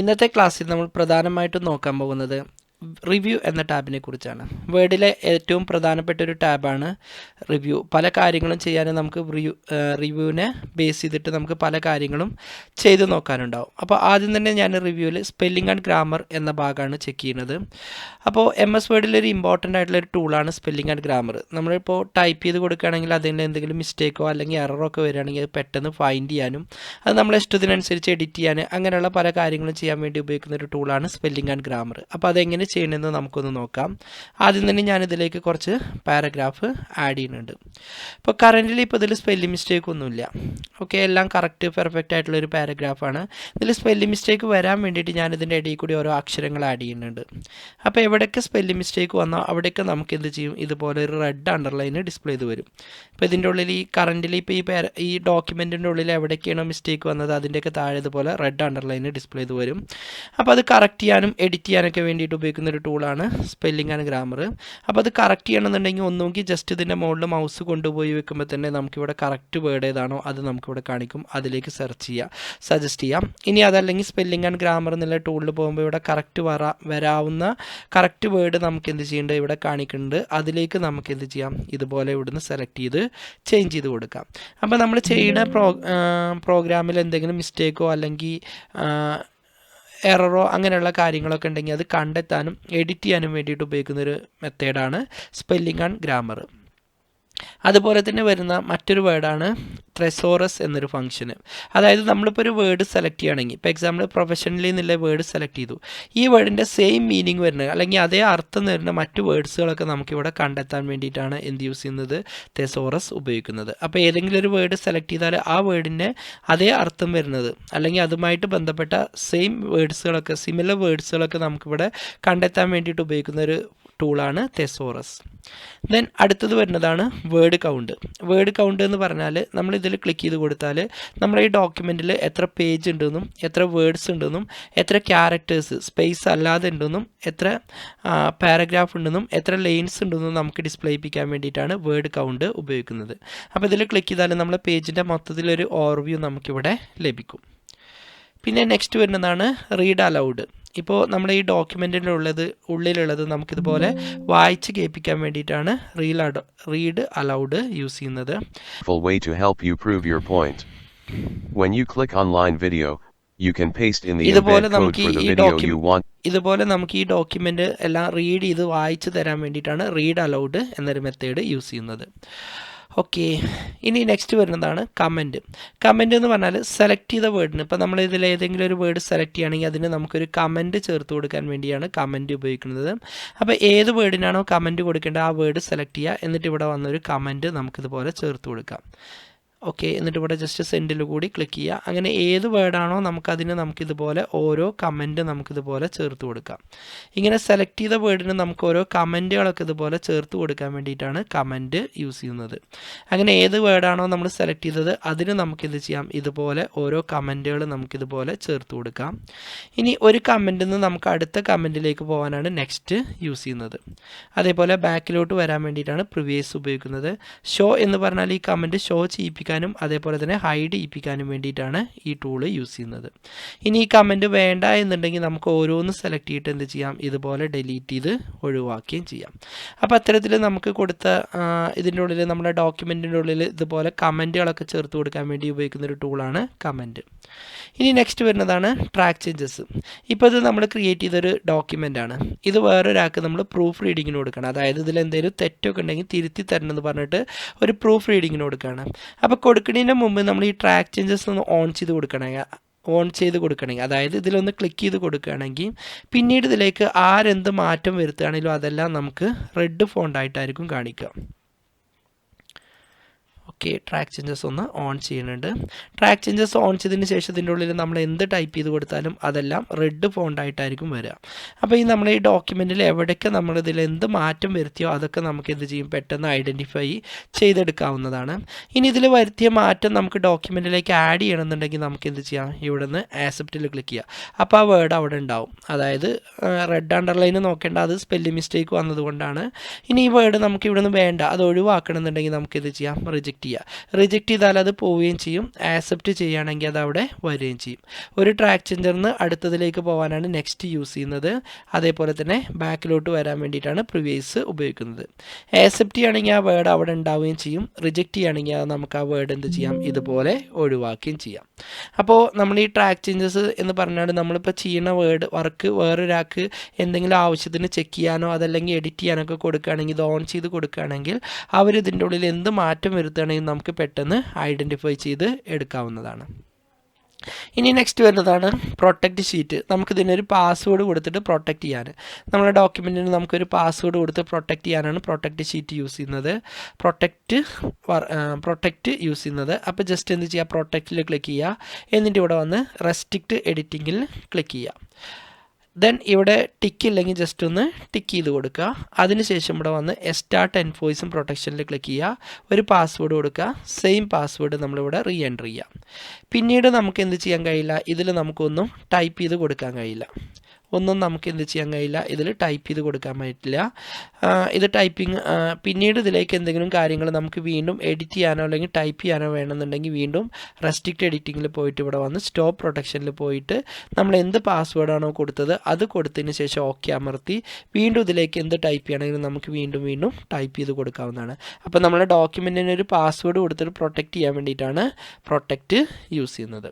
ഇന്നത്തെ ക്ലാസ്സിൽ നമ്മൾ പ്രധാനമായിട്ടും നോക്കാൻ പോകുന്നത് റിവ്യൂ എന്ന ടാബിനെ കുറിച്ചാണ്. വേർഡിലെ ഏറ്റവും പ്രധാനപ്പെട്ട ഒരു ടാബാണ് റിവ്യൂ. പല കാര്യങ്ങളും ചെയ്യാൻ നമുക്ക് റിവ്യൂവിനെ ബേസ് ചെയ്തിട്ട് നമുക്ക് പല കാര്യങ്ങളും ചെയ്തു നോക്കാനുണ്ടാവും. അപ്പോൾ ആദ്യം തന്നെ ഞാൻ റിവ്യൂവിൽ സ്പെല്ലിംഗ് ആൻഡ് ഗ്രാമർ എന്ന ഭാഗമാണ് ചെക്ക് ചെയ്യുന്നത്. അപ്പോൾ MS വേർഡിലൊരു ഇമ്പോർട്ടൻ്റ് ആയിട്ടുള്ളൊരു ടൂളാണ് സ്പെല്ലിംഗ് ആൻഡ് ഗ്രാമർ. നമ്മളിപ്പോൾ ടൈപ്പ് ചെയ്ത് കൊടുക്കുകയാണെങ്കിൽ അതിൽ എന്തെങ്കിലും മിസ്റ്റേക്കോ അല്ലെങ്കിൽ എററോ ഒക്കെ വരികയാണെങ്കിൽ അത് പെട്ടെന്ന് ഫൈൻഡ് ചെയ്യാനും അത് നമ്മളെ ഇഷ്ടത്തിനനുസരിച്ച് എഡിറ്റ് ചെയ്യാൻ അങ്ങനെയുള്ള പല കാര്യങ്ങളും ചെയ്യാൻ വേണ്ടി ഉപയോഗിക്കുന്ന ഒരു ടൂളാണ് സ്പെല്ലിംഗ് ആൻഡ് ഗ്രാമർ. അപ്പോൾ അതെങ്ങനെ ചെയ്യണമെന്ന് നമുക്കൊന്ന് നോക്കാം. ആദ്യം തന്നെ ഞാനിതിലേക്ക് കുറച്ച് പാരഗ്രാഫ് ആഡ് ചെയ്യുന്നുണ്ട്. ഇപ്പോൾ കറൻ്റ്ലി ഇപ്പോൾ ഇതിൽ സ്പെല്ലിംഗ് മിസ്റ്റേക്ക് ഒന്നുമില്ല. ഓക്കെ, എല്ലാം കറക്റ്റ് പെർഫെക്റ്റ് ആയിട്ടുള്ളൊരു പാരഗ്രാഫാണ്. ഇതിൽ സ്പെല്ലിംഗ് മിസ്റ്റേക്ക് വരാൻ വേണ്ടിയിട്ട് ഞാനിതിൻ്റെ ഇടയിൽ കൂടി ഓരോ അക്ഷരങ്ങൾ ആഡ് ചെയ്യുന്നുണ്ട്. അപ്പോൾ എവിടെയൊക്കെ സ്പെല്ലിംഗ് മിസ്റ്റേക്ക് വന്നോ അവിടെയൊക്കെ നമുക്ക് എന്ത് ചെയ്യും, ഇതുപോലെ ഒരു റെഡ് അണ്ടർലൈന് ഡിസ്പ്ലേ ചെയ്ത് വരും. ഇപ്പോൾ ഇതിൻ്റെ ഉള്ളിൽ ഈ കറൻ്റ്ലി ഇപ്പോൾ ഈ ഡോക്യുമെൻറ്റിൻ്റെ ഉള്ളിൽ എവിടെയൊക്കെയാണോ മിസ്റ്റേക്ക് വന്നത് അതിൻ്റെയൊക്കെ താഴെ ഇതുപോലെ റെഡ് അണ്ടർലൈന് ഡിസ്പ്ലേ ചെയ്ത് വരും. അപ്പോൾ അത് കറക്റ്റ് ചെയ്യാനും എഡിറ്റ് ചെയ്യാനൊക്കെ വേണ്ടിയിട്ട് ഉപയോഗിക്കുന്ന ഒരു ടൂളാണ് സ്പെല്ലിംഗ് ആൻഡ് ഗ്രാമർ. അപ്പോൾ അത് കറക്റ്റ് ചെയ്യണമെന്നുണ്ടെങ്കിൽ ഒന്നുകിൽ ജസ്റ്റ് ഇതിൻ്റെ മുകളിൽ മൗസ് കൊണ്ടുപോയി വെക്കുമ്പോൾ തന്നെ നമുക്കിവിടെ കറക്റ്റ് വേർഡ് ഏതാണോ അത് നമുക്കിവിടെ കാണിക്കും. അതിലേക്ക് സെർച്ച് ചെയ്യാം, സജസ്റ്റ് ചെയ്യാം. ഇനി അതല്ലെങ്കിൽ സ്പെല്ലിംഗ് ആൻഡ് ഗ്രാമർ എന്നുള്ള ടൂളിൽ പോകുമ്പോൾ ഇവിടെ കറക്റ്റ് വരാവുന്ന കറക്റ്റ് വേർഡ് നമുക്ക് എന്ത് ചെയ്യേണ്ടത് ഇവിടെ കാണിക്കുന്നുണ്ട്. അതിലേക്ക് നമുക്ക് എന്ത് ചെയ്യാം, ഇതുപോലെ ഇവിടുന്ന് സെലക്ട് ചെയ്ത് ചേഞ്ച് ചെയ്ത് കൊടുക്കാം. അപ്പോൾ നമ്മൾ ചെയ്യുന്ന പ്രോഗ്രാമിൽ എന്തെങ്കിലും മിസ്റ്റേക്കോ അല്ലെങ്കിൽ എററോ അങ്ങനെയുള്ള കാര്യങ്ങളൊക്കെ ഉണ്ടെങ്കിൽ അത് കണ്ടെത്താനും എഡിറ്റ് ചെയ്യാനും വേണ്ടിയിട്ട് ഉപയോഗിക്കുന്നൊരു മെത്തേഡാണ് സ്പെല്ലിംഗ് ആൻഡ് ഗ്രാമർ. അതുപോലെ തന്നെ വരുന്ന മറ്റൊരു വേർഡാണ് ത്രെസോറസ് എന്നൊരു ഫംഗ്ഷന്. അതായത് നമ്മളിപ്പോൾ ഒരു വേർഡ് സെലക്ട് ചെയ്യുകയാണെങ്കിൽ, ഇപ്പോൾ എക്സാമ്പിൾ പ്രൊഫഷണലി എന്നുള്ള വേർഡ് സെലക്ട് ചെയ്തു, ഈ വേർഡിൻ്റെ സെയിം മീനിങ് വരുന്നത് അല്ലെങ്കിൽ അതേ അർത്ഥം വരുന്ന മറ്റു വേർഡ്സുകളൊക്കെ നമുക്കിവിടെ കണ്ടെത്താൻ വേണ്ടിയിട്ടാണ് എന്ത് യൂസ് ചെയ്യുന്നത്, തെസോറസ് ഉപയോഗിക്കുന്നത്. അപ്പോൾ ഏതെങ്കിലും ഒരു വേർഡ് സെലക്ട് ചെയ്താൽ ആ വേർഡിൻ്റെ അതേ അർത്ഥം വരുന്നത് അല്ലെങ്കിൽ അതുമായിട്ട് ബന്ധപ്പെട്ട സെയിം വേർഡ്സുകളൊക്കെ സിമിലർ വേർഡ്സുകളൊക്കെ നമുക്കിവിടെ കണ്ടെത്താൻ വേണ്ടിയിട്ട് ഉപയോഗിക്കുന്ന ഒരു ടൂളാണ് തെസോറസ്. ദെൻ അടുത്തത് വരുന്നതാണ് വേർഡ് കൗണ്ട്. വേർഡ് കൗണ്ട് എന്ന് പറഞ്ഞാൽ നമ്മളിതിൽ ക്ലിക്ക് ചെയ്ത് കൊടുത്താൽ നമ്മുടെ ഈ ഡോക്യുമെൻറ്റിൽ എത്ര പേജ് ഉണ്ടെന്നും എത്ര വേർഡ്സ് ഉണ്ടെന്നും എത്ര ക്യാരക്ടേഴ്സ് സ്പേസ് അല്ലാതെ ഉണ്ടെന്നും എത്ര പാരഗ്രാഫ് ഉണ്ടെന്നും എത്ര ലൈൻസ് ഉണ്ടെന്നും നമുക്ക് ഡിസ്പ്ലേ ചെയ്യിപ്പിക്കാൻ വേണ്ടിയിട്ടാണ് വേർഡ് കൗണ്ട് ഉപയോഗിക്കുന്നത്. അപ്പോൾ ഇതിൽ ക്ലിക്ക് ചെയ്താൽ നമ്മുടെ പേജിൻ്റെ മൊത്തത്തിലൊരു ഓവർവ്യൂ നമുക്കിവിടെ ലഭിക്കും. പിന്നെ നെക്സ്റ്റ് വരുന്നതാണ് റീഡ് അലൗഡ്. ഇപ്പോൾ നമ്മുടെ ഈ ഡോക്യുമെൻറ്റിൻ്റെ ഉള്ളിലുള്ളത് നമുക്കിതുപോലെ വായിച്ച് കേൾപ്പിക്കാൻ വേണ്ടിയിട്ടാണ് റീഡ് അലൗഡ് യൂസ് ചെയ്യുന്നത്. way to help you prove your point. When you click on line video, you can paste in the embed code for the video you want. ഇതുപോലെ നമുക്ക് ഈ ഡോക്യുമെൻ്റ് എല്ലാം റീഡ് ചെയ്ത് വായിച്ച് തരാൻ വേണ്ടിയിട്ടാണ് റീഡ് അലൗഡ് എന്നൊരു മെത്തേഡ് യൂസ് ചെയ്യുന്നത്. ഓക്കെ, ഇനി നെക്സ്റ്റ് വരുന്നതാണ് കമൻറ്റ്. കമൻറ്റ് എന്ന് പറഞ്ഞാൽ സെലക്ട് ചെയ്ത വേർഡിന്, ഇപ്പോൾ നമ്മൾ ഇതിൽ ഏതെങ്കിലും ഒരു വേർഡ് സെലക്ട് ചെയ്യുകയാണെങ്കിൽ അതിന് നമുക്കൊരു കമൻറ്റ് ചേർത്ത് കൊടുക്കാൻ വേണ്ടിയാണ് കമൻറ്റ് ഉപയോഗിക്കുന്നത്. അപ്പോൾ ഏത് വേർഡിനാണോ കമൻറ്റ് കൊടുക്കേണ്ടത് ആ വേർഡ് സെലക്ട് ചെയ്യുക, എന്നിട്ട് ഇവിടെ വന്നൊരു കമൻറ്റ് നമുക്കിതുപോലെ ചേർത്ത് കൊടുക്കാം. ഓക്കെ, എന്നിട്ട് ഇവിടെ ജസ്റ്റ് സെൻഡിൽ കൂടി ക്ലിക്ക് ചെയ്യുക. അങ്ങനെ ഏത് വേർഡാണോ നമുക്കിതുപോലെ ഓരോ കമൻറ്റ് നമുക്കിതുപോലെ ചേർത്ത് കൊടുക്കാം. ഇങ്ങനെ സെലക്ട് ചെയ്ത വേർഡിന് നമുക്ക് ഓരോ കമൻറ്റുകളൊക്കെ ഇതുപോലെ ചേർത്ത് കൊടുക്കാൻ വേണ്ടിയിട്ടാണ് കമൻറ്റ് യൂസ് ചെയ്യുന്നത്. അങ്ങനെ ഏത് വേർഡാണോ നമ്മൾ സെലക്ട് ചെയ്തത് അതിന് നമുക്കിത് ചെയ്യാം, ഇതുപോലെ ഓരോ കമൻറ്റുകൾ നമുക്കിതുപോലെ ചേർത്ത് കൊടുക്കാം. ഇനി ഒരു കമൻറ്റിൽ നിന്ന് നമുക്ക് അടുത്ത കമൻറ്റിലേക്ക് പോകാനാണ് നെക്സ്റ്റ് യൂസ് ചെയ്യുന്നത്. അതേപോലെ ബാക്കിലോട്ട് വരാൻ വേണ്ടിയിട്ടാണ് പ്രിവിയസ് ഉപയോഗിക്കുന്നത്. ഷോ എന്ന് പറഞ്ഞാൽ ഈ കമൻറ്റ് ഷോ ചെയ്യിപ്പിക്കും അതേപോലെ തന്നെ ഹൈഡ് ചെയ്യിപ്പിക്കാനും വേണ്ടിയിട്ടാണ് ഈ ടൂള് യൂസ് ചെയ്യുന്നത്. ഇനി ഈ കമൻറ്റ് വേണ്ട എന്നുണ്ടെങ്കിൽ നമുക്ക് ഓരോന്ന് സെലക്ട് ചെയ്തിട്ട് എന്ത് ചെയ്യാം, ഇതുപോലെ ഡിലീറ്റ് ചെയ്ത് ഒഴിവാക്കുകയും ചെയ്യാം. അപ്പോൾ അത്തരത്തിൽ നമുക്ക് കൊടുത്ത ഇതിൻ്റെ ഉള്ളിൽ നമ്മുടെ ഡോക്യുമെൻറ്റിൻ്റെ ഉള്ളിൽ ഇതുപോലെ കമൻറ്റുകളൊക്കെ ചേർത്ത് കൊടുക്കാൻ വേണ്ടി ഉപയോഗിക്കുന്ന ഒരു ടൂളാണ് കമൻറ്റ്. ഇനി നെക്സ്റ്റ് വരുന്നതാണ് ട്രാക്ക് ചേഞ്ചസ്. ഇപ്പോൾ ഇത് നമ്മൾ ക്രിയേറ്റ് ചെയ്തൊരു ഡോക്യുമെൻ്റാണ്. ഇത് വേറൊരാൾക്ക് നമ്മൾ പ്രൂഫ് റീഡിങ്ങിന് കൊടുക്കണം. അതായത് ഇതിൽ എന്തെങ്കിലും തെറ്റൊക്കെ ഉണ്ടെങ്കിൽ തിരുത്തി തരണം എന്ന് പറഞ്ഞിട്ട് ഒരു പ്രൂഫ് റീഡിങ്ങിന് കൊടുക്കുകയാണ്. അപ്പോൾ കൊടുക്കുന്നതിന് മുമ്പ് നമ്മൾ ഈ ട്രാക്ക് ചേഞ്ചസ് ഒന്ന് ഓൺ ചെയ്ത് കൊടുക്കണമെങ്കിൽ അതായത് ഇതിലൊന്ന് ക്ലിക്ക് ചെയ്ത് കൊടുക്കുകയാണെങ്കിൽ പിന്നീട് ഇതിലേക്ക് ആരെന്ത് മാറ്റം വരുത്തുകയാണെങ്കിലും അതെല്ലാം നമുക്ക് റെഡ് ഫോണ്ടായിട്ടായിരിക്കും കാണിക്കുക. ഓക്കെ, ട്രാക്ക് ചേഞ്ചസ് ഒന്ന് ഓൺ ചെയ്യുന്നുണ്ട്. ട്രാക്ക് ചേഞ്ചസ് ഓൺ ചെയ്തതിന് ശേഷം ഇതിൻ്റെ ഉള്ളിൽ നമ്മൾ എന്ത് ടൈപ്പ് ചെയ്ത് കൊടുത്താലും അതെല്ലാം റെഡ് ഫോണ്ടായിട്ടായിരിക്കും വരിക. അപ്പോൾ ഈ നമ്മൾ ഈ ഡോക്യുമെൻറ്റിൽ എവിടെയൊക്കെ നമ്മളിതിൽ എന്ത് മാറ്റം വരുത്തിയോ അതൊക്കെ നമുക്ക് എന്ത് ചെയ്യും, പെട്ടെന്ന് ഐഡൻറ്റിഫൈ ചെയ്തെടുക്കാവുന്നതാണ്. ഇനി ഇതിൽ വരുത്തിയ മാറ്റം നമുക്ക് ഡോക്യുമെൻറ്റിലേക്ക് ആഡ് ചെയ്യണമെന്നുണ്ടെങ്കിൽ നമുക്ക് എന്ത് ചെയ്യാം, ഇവിടെ നിന്ന് ആക്സെപ്റ്റിൽ ക്ലിക്ക് ചെയ്യാം. അപ്പോൾ ആ വേർഡ് അവിടെ ഉണ്ടാവും. അതായത് റെഡ് അണ്ടർലൈന് നോക്കേണ്ട, അത് സ്പെല്ലിംഗ് മിസ്റ്റേക്ക് വന്നതുകൊണ്ടാണ്. ഇനി ഈ വേർഡ് നമുക്ക് ഇവിടെ നിന്ന് വേണ്ട, അത് ഒഴിവാക്കണമെന്നുണ്ടെങ്കിൽ നമുക്കിത് ചെയ്യാം, റിജക്റ്റ് ചെയ്യാം. ചെയ്യുക. റിജക്റ്റ് ചെയ്താൽ അത് പോവുകയും ചെയ്യും, ആക്സെപ്റ്റ് ചെയ്യുകയാണെങ്കിൽ അത് അവിടെ വരികയും ചെയ്യും. ഒരു ട്രാക്ക് ചേഞ്ചറിന് അടുത്തതിലേക്ക് പോകാനാണ് നെക്സ്റ്റ് യൂസ് ചെയ്യുന്നത്. അതേപോലെ തന്നെ ബാക്കിലോട്ട് വരാൻ വേണ്ടിയിട്ടാണ് പ്രിവിയസ് ഉപയോഗിക്കുന്നത്. ആക്സെപ്റ്റ് ചെയ്യുകയാണെങ്കിൽ ആ വേർഡ് അവിടെ ഉണ്ടാവുകയും ചെയ്യും, റിജക്റ്റ് ചെയ്യുകയാണെങ്കിൽ അത് നമുക്ക് ആ വേർഡ് എന്ത് ചെയ്യാം, ഇതുപോലെ ഒഴിവാക്കുകയും ചെയ്യാം. അപ്പോൾ നമ്മൾ ഈ ട്രാക്ക് ചേഞ്ചസ് എന്ന് പറഞ്ഞാൽ നമ്മളിപ്പോൾ ചെയ്യുന്ന വർക്ക് വേറൊരാൾക്ക് എന്തെങ്കിലും ആവശ്യത്തിന് ചെക്ക് ചെയ്യാനോ അതല്ലെങ്കിൽ എഡിറ്റ് ചെയ്യാനോ ഒക്കെ കൊടുക്കുകയാണെങ്കിൽ, ഇത് ഓൺ ചെയ്ത് കൊടുക്കുകയാണെങ്കിൽ അവർ ഇതിൻ്റെ ഉള്ളിൽ എന്ത് മാറ്റം വരുത്തുകയാണെങ്കിൽ നമുക്ക് പെട്ടെന്ന് ഐഡൻറ്റിഫൈ ചെയ്ത് എടുക്കാവുന്നതാണ്. ഇനി നെക്സ്റ്റ് വരുന്നതാണ് പ്രൊട്ടക്റ്റ് ഷീറ്റ്. നമുക്കിതിനൊരു പാസ്വേഡ് കൊടുത്തിട്ട് പ്രൊട്ടക്റ്റ് ചെയ്യാൻ, നമ്മുടെ ഡോക്യുമെൻറ്റിന് നമുക്കൊരു പാസ്വേഡ് കൊടുത്ത് പ്രൊട്ടക്റ്റ് ചെയ്യാനാണ് പ്രൊട്ടക്റ്റ് ഷീറ്റ് യൂസ് ചെയ്യുന്നത്, പ്രൊട്ടക്റ്റ് യൂസ് ചെയ്യുന്നത്. അപ്പോൾ ജസ്റ്റ് എന്ത് ചെയ്യുക, പ്രൊട്ടക്റ്റിൽ ക്ലിക്ക് ചെയ്യുക, എന്നിട്ട് ഇവിടെ വന്ന് റെസ്ട്രിക്റ്റ് എഡിറ്റിങ്ങിൽ ക്ലിക്ക് ചെയ്യുക. ദെൻ ഇവിടെ ടിക്ക് ഇല്ലെങ്കിൽ ജസ്റ്റ് ഒന്ന് ടിക്ക് ചെയ്ത് കൊടുക്കുക. അതിനുശേഷം ഇവിടെ വന്ന് സ്റ്റാർട്ട് എൻഫോഴ്സും പ്രൊട്ടക്ഷനിൽ ക്ലിക്ക് ചെയ്യുക, ഒരു പാസ്വേഡ് കൊടുക്കുക, സെയിം പാസ്വേഡ് നമ്മളിവിടെ റീ എൻ്റർ ചെയ്യുക. പിന്നീട് നമുക്ക് എന്ത് ചെയ്യാൻ കഴിയില്ല, ഇതിൽ നമുക്കൊന്നും ടൈപ്പ് ചെയ്ത് കൊടുക്കാൻ കഴിയില്ല, ഒന്നും നമുക്ക് എന്ത് ചെയ്യാൻ കഴിയില്ല, ഇതിൽ ടൈപ്പ് ചെയ്ത് കൊടുക്കാൻ പറ്റില്ല. ഇത് ടൈപ്പിംഗ് പിന്നീട് ഇതിലേക്ക് എന്തെങ്കിലും കാര്യങ്ങൾ നമുക്ക് വീണ്ടും എഡിറ്റ് ചെയ്യാനോ അല്ലെങ്കിൽ ടൈപ്പ് ചെയ്യാനോ വേണമെന്നുണ്ടെങ്കിൽ വീണ്ടും റെസ്ട്രിക്റ്റ് എഡിറ്റിങ്ങിൽ പോയിട്ട് ഇവിടെ വന്ന് സ്റ്റോപ്പ് പ്രൊട്ടക്ഷനിൽ പോയിട്ട് നമ്മൾ എന്ത് പാസ്വേഡാണോ കൊടുത്തത് അത് കൊടുത്തതിന് ശേഷം ഓക്കെ അമർത്തി വീണ്ടും ഇതിലേക്ക് എന്ത് ടൈപ്പ് ചെയ്യണമെങ്കിലും നമുക്ക് വീണ്ടും ടൈപ്പ് ചെയ്ത് കൊടുക്കാവുന്നതാണ്. അപ്പോൾ നമ്മുടെ ഡോക്യുമെൻറ്റിന് ഒരു പാസ്വേഡ് കൊടുത്തിട്ട് പ്രൊട്ടക്റ്റ് ചെയ്യാൻ വേണ്ടിയിട്ടാണ് പ്രൊട്ടക്റ്റ് യൂസ് ചെയ്യുന്നത്.